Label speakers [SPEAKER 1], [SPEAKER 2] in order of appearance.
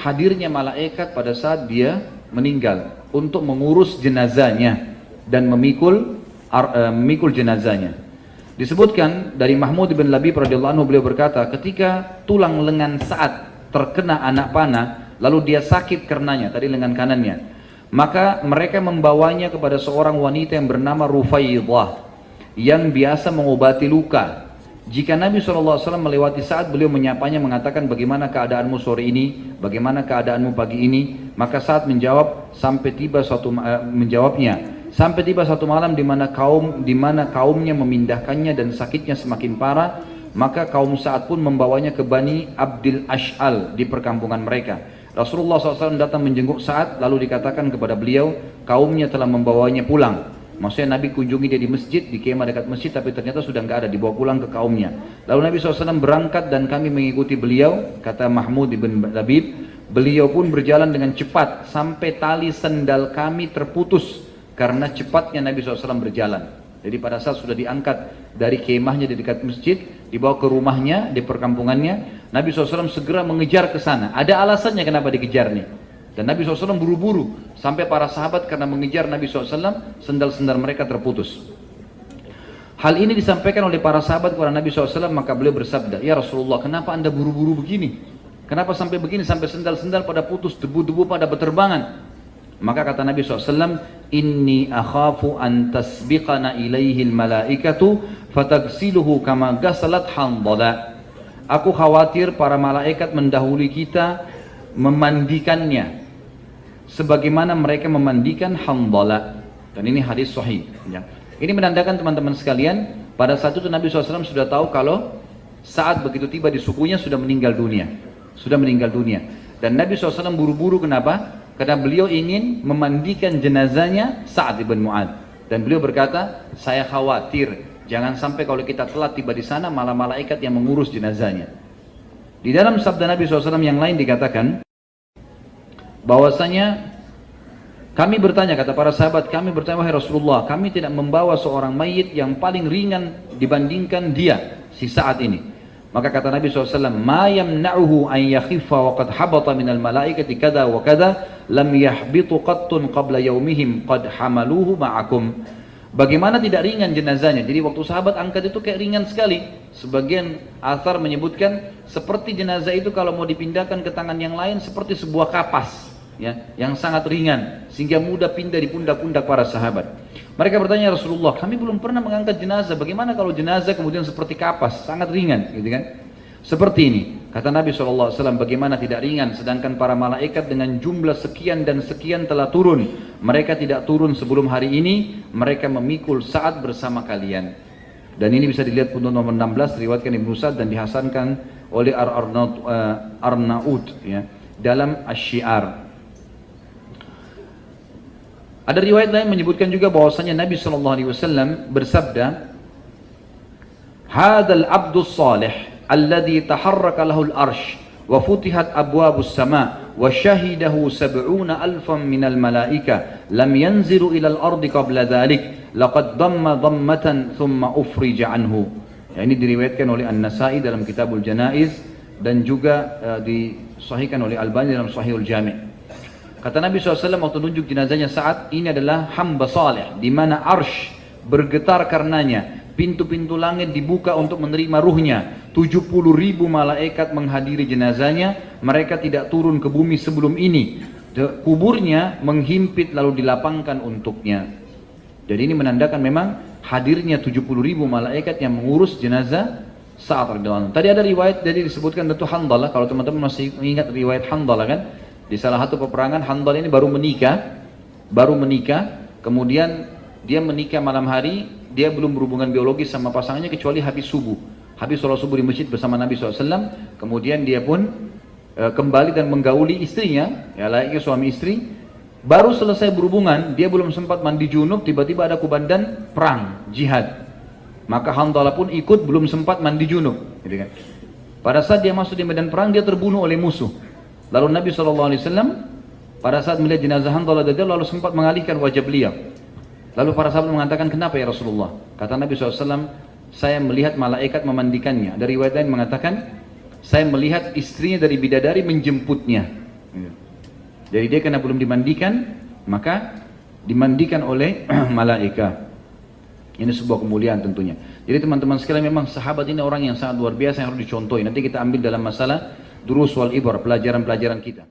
[SPEAKER 1] hadirnya malaikat pada saat dia meninggal untuk mengurus jenazahnya dan memikul jenazahnya. Disebutkan dari Mahmud bin Labib radhiyallahu anhu, beliau berkata, ketika tulang lengan Sa'ad terkena anak panah, lalu dia sakit karenanya, tadi lengan kanannya, maka mereka membawanya kepada seorang wanita yang bernama Rufaidah yang biasa mengobati luka. Jika Nabi SAW melewati Sa'ad, beliau menyapanya, mengatakan, bagaimana keadaanmu sore ini, bagaimana keadaanmu pagi ini. Maka Sa'ad menjawab, sampai tiba suatu malam di mana kaumnya memindahkannya dan sakitnya semakin parah, maka kaum Sa'ad pun membawanya ke Bani Abdil Ash'al di perkampungan mereka. Rasulullah SAW datang menjenguk Sa'ad, lalu dikatakan kepada beliau, kaumnya telah membawanya pulang. Maksudnya Nabi kunjungi dia di masjid, di kemah dekat masjid, tapi ternyata sudah nggak ada, dibawa pulang ke kaumnya. Lalu Nabi SAW berangkat dan kami mengikuti beliau, kata Mahmud bin Labib, beliau pun berjalan dengan cepat sampai tali sendal kami terputus karena cepatnya Nabi SAW berjalan. Jadi pada saat sudah diangkat dari kemahnya di dekat masjid, dibawa ke rumahnya di perkampungannya, Nabi SAW segera mengejar ke sana. Ada alasannya kenapa dikejar nih. Dan Nabi SAW buru-buru sampai para sahabat karena mengejar Nabi SAW, sendal-sendal mereka terputus. Hal ini disampaikan oleh para sahabat kepada Nabi SAW, maka beliau bersabda, ya Rasulullah, kenapa anda buru-buru begini? Kenapa sampai begini, sampai sendal-sendal pada putus, debu-debu pada berterbangan? Maka kata Nabi SAW, inni akhafu an tasbiqana ilaihil malaikatu fatagsiluhu kama gasalat Handalah. Aku khawatir para malaikat mendahului kita memandikannya sebagaimana mereka memandikan Handalah. Dan ini hadis sahih ya. Ini menandakan teman-teman sekalian, pada saat itu Nabi SAW sudah tahu kalau saat begitu tiba di sukunya sudah meninggal dunia. Dan Nabi SAW buru-buru, kenapa? Karena beliau ingin memandikan jenazahnya Sa'ad ibn Mu'adz. Dan beliau berkata, saya khawatir jangan sampai kalau kita telat tiba di sana malah malaikat yang mengurus jenazahnya. Di dalam sabda Nabi SAW yang lain dikatakan bahwasanya kami bertanya, kata para sahabat, kami bertanya, wahai Rasulullah, kami tidak membawa seorang mayit yang paling ringan dibandingkan dia, si Sa'ad ini. Maka kata Nabi SAW, ma yamna'uhu an yakhiffa wa qad habata minal malaikati kada wa kada lam yahbitu qattun qabla yaumihim qad hamaluhu ma'akum. Bagaimana tidak ringan jenazahnya? Jadi waktu sahabat angkat itu kayak ringan sekali. Sebagian athar menyebutkan seperti jenazah itu kalau mau dipindahkan ke tangan yang lain seperti sebuah kapas, ya, yang sangat ringan sehingga mudah pindah di pundak-pundak para sahabat. Mereka bertanya, Rasulullah, kami belum pernah mengangkat jenazah. Bagaimana kalau jenazah kemudian seperti kapas, sangat ringan, gitu kan? Seperti ini. Kata Nabi SAW, bagaimana tidak ringan, sedangkan para malaikat dengan jumlah sekian dan sekian telah turun. Mereka tidak turun sebelum hari ini, mereka memikul Sa'ad bersama kalian. Dan ini bisa dilihat untuk nomor 16, diriwayatkan Ibnu Sa'd dan dihasankan oleh Arnaud ya, dalam Asy-Syiar. Ada riwayat lain menyebutkan juga bahwasanya Nabi SAW bersabda, Hadal abdus salih alladhi taharraka lahul arsh wa futihat abwabus sama wa syahidahu 70,000 minal malaika lam yanzilu ilal ardi qabla dhalik laqad damma dammatan thumma ufrija anhu. Ya, ini diriwayatkan oleh An-Nasai dalam Kitabul Janaiz dan juga disahihkan oleh Albani dalam Sahihul Jami'. Kata Nabi SAW waktu tunjuk jenazahnya Sa'ad, ini adalah hamba saleh di mana arsh bergetar karenanya, pintu-pintu langit dibuka untuk menerima ruhnya, 70.000 malaikat menghadiri jenazahnya, mereka tidak turun ke bumi sebelum ini, kuburnya menghimpit lalu dilapangkan untuknya. Jadi ini menandakan memang hadirnya 70.000 malaikat yang mengurus jenazah Sa'ad radhiyallahu anhu. Tadi ada riwayat, jadi disebutkan tentu Handalah, kalau teman-teman masih ingat riwayat Handalah kan, di salah satu peperangan Handalah ini baru menikah, kemudian dia menikah malam hari, dia belum berhubungan biologis sama pasangannya kecuali habis subuh. Habis sholat subuh di masjid bersama Nabi SAW, kemudian dia pun kembali dan menggauli istrinya, ya layaknya suami istri. Baru selesai berhubungan, dia belum sempat mandi junub, tiba-tiba ada kubandan perang, jihad. Maka Handalah pun ikut, belum sempat mandi junub. Gitu kan. Pada saat dia masuk di medan perang, dia terbunuh oleh musuh. Lalu Nabi SAW pada saat melihat jenazah Handalah lalu sempat mengalihkan wajah beliau. Lalu para sahabat mengatakan, kenapa ya Rasulullah? Kata Nabi SAW, saya melihat malaikat memandikannya. Dari riwayat lain mengatakan, saya melihat istrinya dari bidadari menjemputnya. Gitu. Jadi dia karena belum dimandikan, maka dimandikan oleh malaikat. Ini sebuah kemuliaan tentunya. Jadi teman-teman sekalian, memang sahabat ini orang yang sangat luar biasa yang harus dicontohi. Nanti kita ambil dalam masalah durus wal ibar, pelajaran-pelajaran kita.